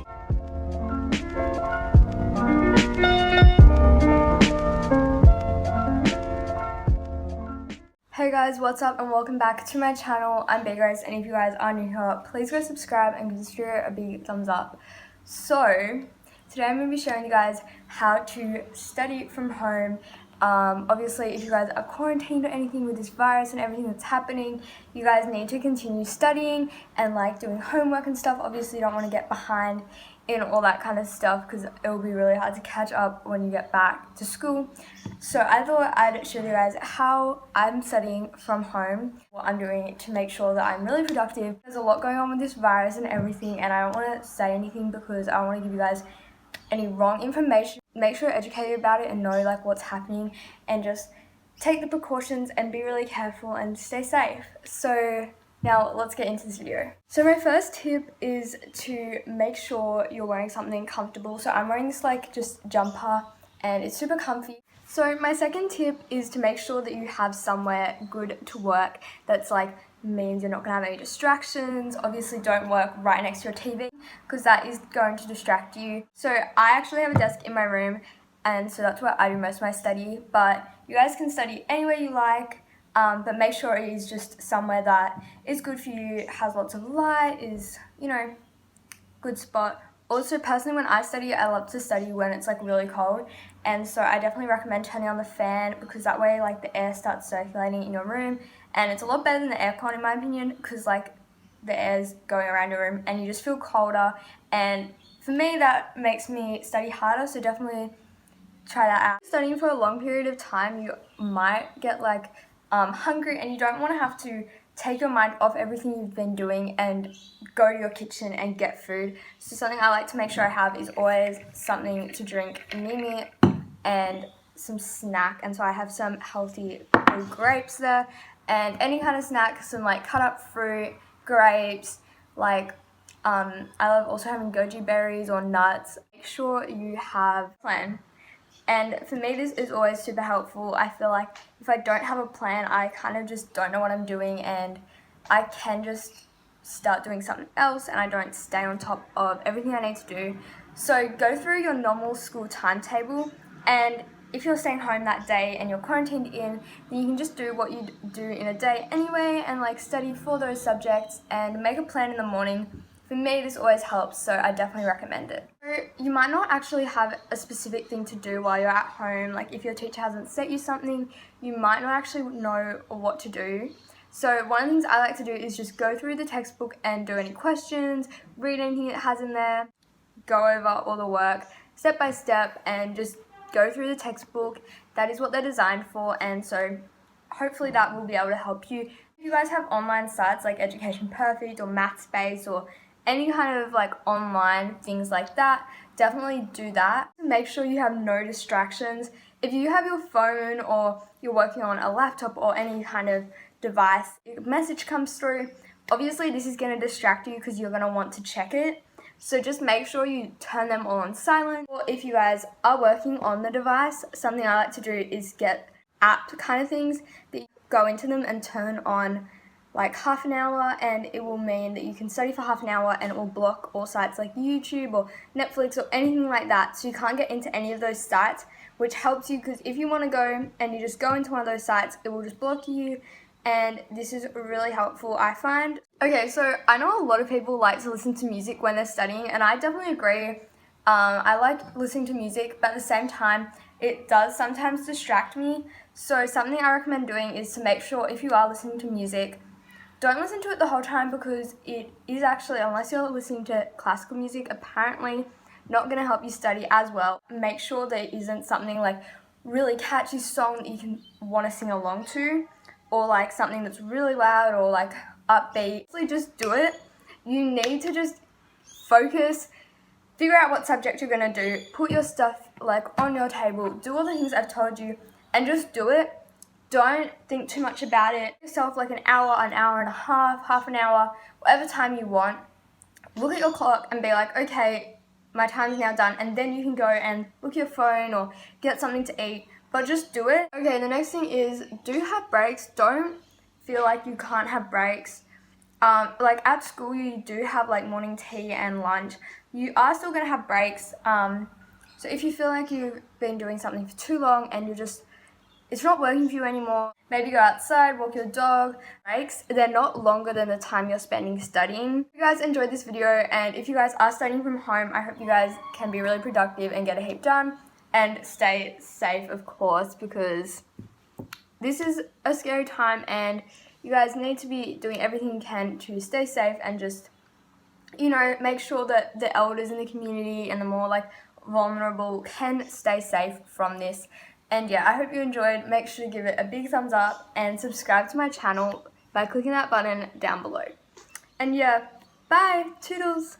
Hey guys, what's up and welcome back to my channel. I'm Big Grace, and if you guys are new here, please go subscribe and give this video a big thumbs up. So today I'm going to be showing you guys how to study from home. Obviously, if you guys are quarantined or anything with this virus and everything that's happening, you guys need to continue studying and like doing homework and stuff. Obviously, you don't want to get behind in all that kind of stuff because it will be really hard to catch up when you get back to school. So I thought I'd show you guys how I'm studying from home, what I'm doing to make sure that I'm really productive. There's a lot going on with this virus and everything, and I don't want to say anything because I don't want to give you guys any wrong information. Make sure you're educated about it and know like what's happening, and just take the precautions and be really careful and stay safe. So now let's get into this video. So my first tip is to make sure you're wearing something comfortable. So I'm wearing this like just jumper and it's super comfy. So my second tip is to make sure that you have somewhere good to work that's like means you're not gonna have any distractions. Obviously don't work right next to your TV because that is going to distract you. So I actually have a desk in my room, and so that's where I do most of my study, but you guys can study anywhere you like. But make sure it is just somewhere that is good for you, has lots of light, is, you know, good spot. Also, personally, when I study, I love to study when it's like really cold, and so I definitely recommend turning on the fan because that way like the air starts circulating in your room, and it's a lot better than the aircon in my opinion because like the air's going around your room and you just feel colder, and for me that makes me study harder, so definitely try that out. Studying for a long period of time, you might get like hungry, and you don't want to have to take your mind off everything you've been doing and go to your kitchen and get food. So something I like to make sure I have is always something to drink near me and some snack, and so I have some healthy grapes there and any kind of snack, some like cut up fruit, grapes, like I love also having goji berries or nuts. Make sure you have a plan. And for me, this is always super helpful. I feel like if I don't have a plan, I kind of just don't know what I'm doing, and I can just start doing something else and I don't stay on top of everything I need to do. So go through your normal school timetable, and if you're staying home that day and you're quarantined in, then you can just do what you do in a day anyway and like study for those subjects and make a plan in the morning. For me, this always helps, so I definitely recommend it. So you might not actually have a specific thing to do while you're at home. Like if your teacher hasn't set you something, you might not actually know what to do. So one of the things I like to do is just go through the textbook and do any questions, read anything it has in there, go over all the work step by step and just go through the textbook. That is what they're designed for, and so hopefully that will be able to help you. If you guys have online sites like Education Perfect or MathSpace or any kind of like online things like that, definitely do that. Make sure you have no distractions. If you have your phone or you're working on a laptop or any kind of device, a message comes through, obviously this is going to distract you because you're going to want to check it. So just make sure you turn them all on silent. Or if you guys are working on the device, something I like to do is get app kind of things that you go into them and turn on like half an hour, and it will mean that you can study for half an hour, and it will block all sites like YouTube or Netflix or anything like that, so you can't get into any of those sites, which helps you because if you want to go and you just go into one of those sites, it will just block you, and this is really helpful, I find. Okay, so I know a lot of people like to listen to music when they're studying, and I definitely agree. I like listening to music, but at the same time it does sometimes distract me, so something I recommend doing is to make sure if you are listening to music, don't listen to it the whole time because it is actually, unless you're listening to classical music, apparently not going to help you study as well. Make sure there isn't something like really catchy song that you can want to sing along to, or like something that's really loud or like upbeat. So just do it. You need to just focus, figure out what subject you're going to do, put your stuff like on your table, do all the things I've told you, and just do it. Don't think too much about it. Give yourself like an hour and a half an hour, whatever time you want. Look at your clock and be like, okay, my time's now done, and then you can go and look at your phone or get something to eat, but just do it. Okay, the next thing is do have breaks. Don't feel like you can't have breaks. like at school you do have like morning tea and lunch. You are still going to have breaks. So if you feel like you've been doing something for too long and it's not working for you anymore, maybe go outside, walk your dog. Breaks, they're not longer than the time you're spending studying. If you guys enjoyed this video, and if you guys are studying from home, I hope you guys can be really productive and get a heap done and stay safe, of course, because this is a scary time and you guys need to be doing everything you can to stay safe and just, make sure that the elders in the community and the more like vulnerable can stay safe from this. And yeah, I hope you enjoyed. Make sure to give it a big thumbs up and subscribe to my channel by clicking that button down below. And yeah, bye, toodles!